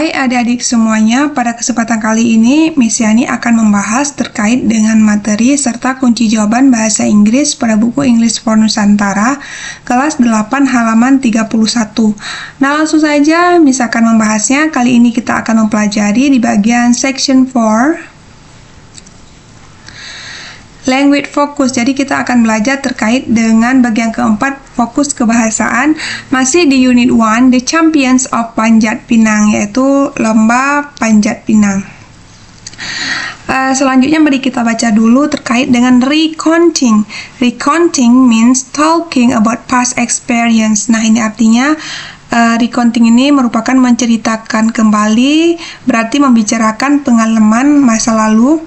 Hai adik-adik semuanya, pada kesempatan kali ini Miss Yani akan membahas terkait dengan materi serta kunci jawaban bahasa Inggris pada buku English for Nusantara kelas 8 halaman 31. Nah, langsung saja Miss akan membahasnya. Kali ini kita akan mempelajari di bagian section 4 language focus. Jadi kita akan belajar terkait dengan bagian keempat, fokus kebahasaan, masih di unit 1, The Champions of Panjat Pinang, yaitu lomba panjat pinang. Selanjutnya mari kita baca dulu terkait dengan recounting. Recounting means talking about past experience. Nah, ini artinya recounting ini merupakan menceritakan kembali, berarti membicarakan pengalaman masa lalu.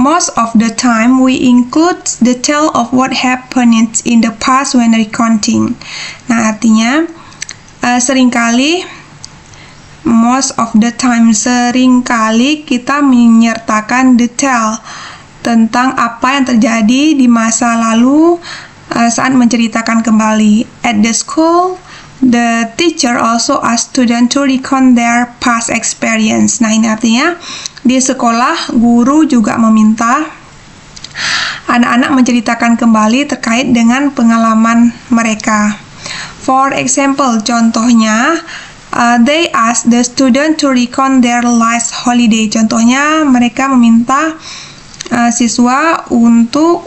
Most of the time, we include the tale of what happened in the past when recounting. Nah, artinya seringkali, most of the time, seringkali kita menyertakan detail tentang apa yang terjadi di masa lalu saat menceritakan kembali. At the school, the teacher also asked students to recount their past experience. Nah, ini artinya di sekolah, guru juga meminta anak-anak menceritakan kembali terkait dengan pengalaman mereka. For example, contohnya, they asked the student to recount their last holiday. Contohnya, mereka meminta siswa untuk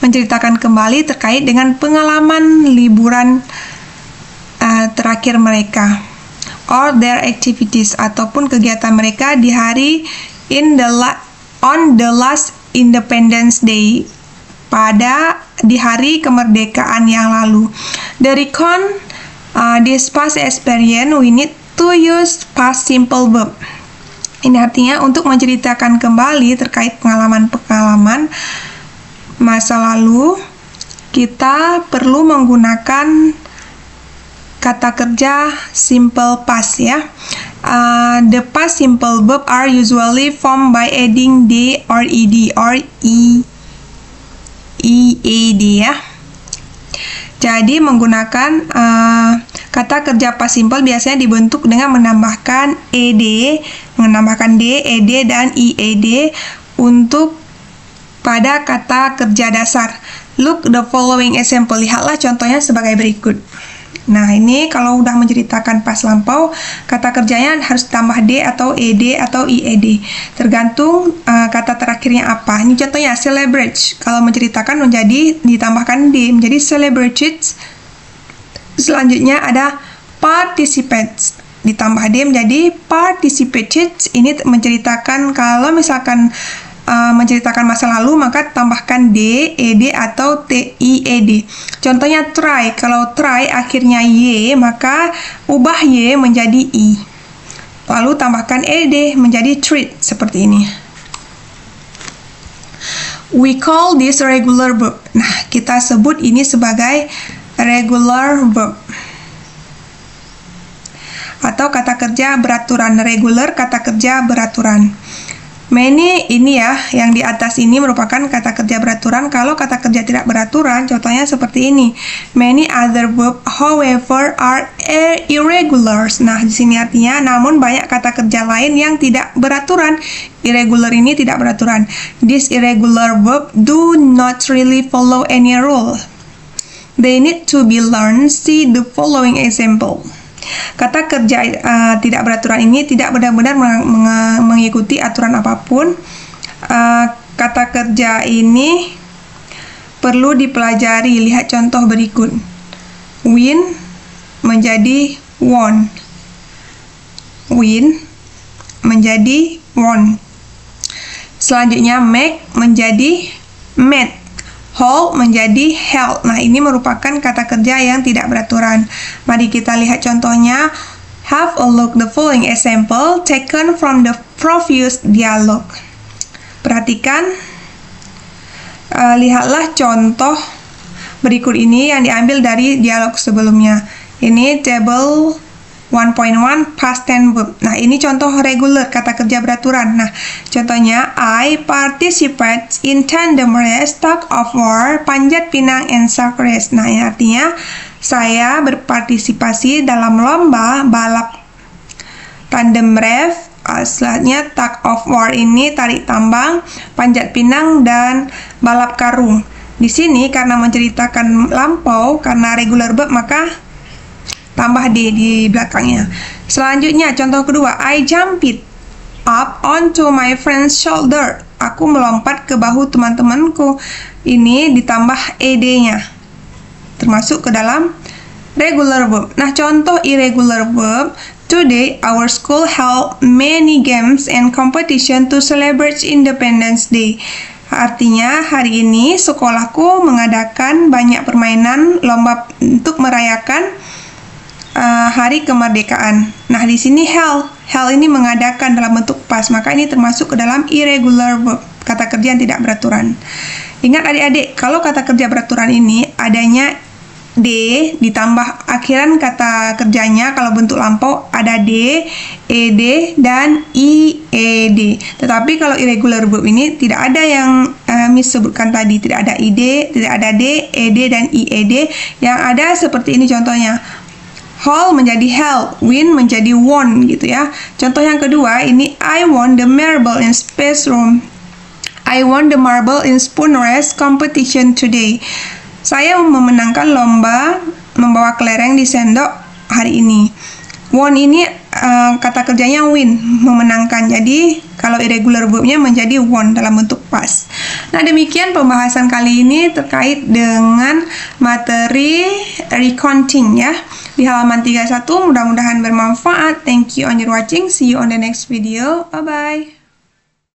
menceritakan kembali terkait dengan pengalaman liburan terakhir mereka, or their activities, ataupun kegiatan mereka di hari on the last Independence Day, di hari kemerdekaan yang lalu. The recount this past experience, we need to use past simple verb. Ini artinya untuk menceritakan kembali terkait pengalaman-pengalaman masa lalu, kita perlu menggunakan kata kerja simple past, ya. The past simple verb are usually formed by adding d or ed or ead, ya. Jadi menggunakan kata kerja past simple biasanya dibentuk dengan menambahkan ed, menambahkan d, ed, dan ied untuk pada kata kerja dasar. Look the following example. Lihatlah contohnya sebagai berikut. Nah, ini kalau udah menceritakan pas lampau, kata kerjanya harus tambah D atau ED atau IED. Tergantung kata terakhirnya apa. Ini contohnya celebrate. Kalau menceritakan ditambahkan D, menjadi celebrated. Selanjutnya ada participate. Ditambah D menjadi participated. Ini menceritakan kalau misalkan menceritakan masa lalu, maka tambahkan D, ED, atau TIED. Contohnya try. Kalau try akhirnya Y, maka ubah Y menjadi I. Lalu tambahkan ED menjadi treat, seperti ini. We call this regular verb. Nah, kita sebut ini sebagai regular verb. Atau kata kerja beraturan. Regular, kata kerja beraturan. Many ini ya, yang di atas ini merupakan kata kerja beraturan. Kalau kata kerja tidak beraturan, contohnya seperti ini. Many other verb, however, are irregulars. Nah, di sini artinya, namun banyak kata kerja lain yang tidak beraturan. Irregular ini tidak beraturan. These irregular verb do not really follow any rule. They need to be learned. See the following example. Kata kerja tidak beraturan ini tidak benar-benar mengikuti aturan apapun. Kata kerja ini perlu dipelajari. Lihat contoh berikut. Win menjadi won. Win menjadi won. Selanjutnya make menjadi met. Hold menjadi held. Nah, ini merupakan kata kerja yang tidak beraturan. Mari kita lihat contohnya. Have a look the following example taken from the previous dialogue. Perhatikan, lihatlah contoh berikut ini yang diambil dari dialog sebelumnya. Ini table 1.1 past tense verb. Nah, ini contoh regular, kata kerja beraturan. Nah, contohnya I participate in tandem race, tug of war, panjat pinang, and sack race. Nah, ini artinya Saya berpartisipasi dalam lomba balap tandem rev, selanjutnya tug of war ini tarik tambang, panjat pinang, dan balap karung. Di sini karena menceritakan lampau, karena regular verb maka tambah D di belakangnya. Selanjutnya contoh kedua, I jumped up onto my friend's shoulder. Aku melompat ke bahu teman-temanku. Ini ditambah ed-nya, termasuk ke dalam regular verb. Nah, contoh irregular verb. Today, our school held many games and competition to celebrate Independence Day. Artinya, hari ini sekolahku mengadakan banyak permainan lomba untuk merayakan hari kemerdekaan. Nah, di sini held ini mengadakan dalam bentuk past, maka ini termasuk ke dalam irregular verb, kata kerja yang tidak beraturan. Ingat adik-adik, kalau kata kerja beraturan ini adanya D ditambah akhiran kata kerjanya, kalau bentuk lampau ada D, ed, dan ied. Tetapi kalau irregular verb ini tidak ada yang Miss sebutkan tadi, tidak ada id, tidak ada d, ed, dan ied. Yang ada seperti ini contohnya. Hold menjadi held, win menjadi won gitu ya. Contoh yang kedua ini, I won the marble in space room. I won the marble in spoon race competition today. Saya memenangkan lomba membawa kelereng di sendok hari ini. Won ini kata kerjanya win, memenangkan. Jadi kalau irregular verbnya menjadi won dalam bentuk past. Nah, demikian pembahasan kali ini terkait dengan materi recounting ya. Di halaman 31, mudah-mudahan bermanfaat. Thank you on your watching. See you on the next video. Bye-bye.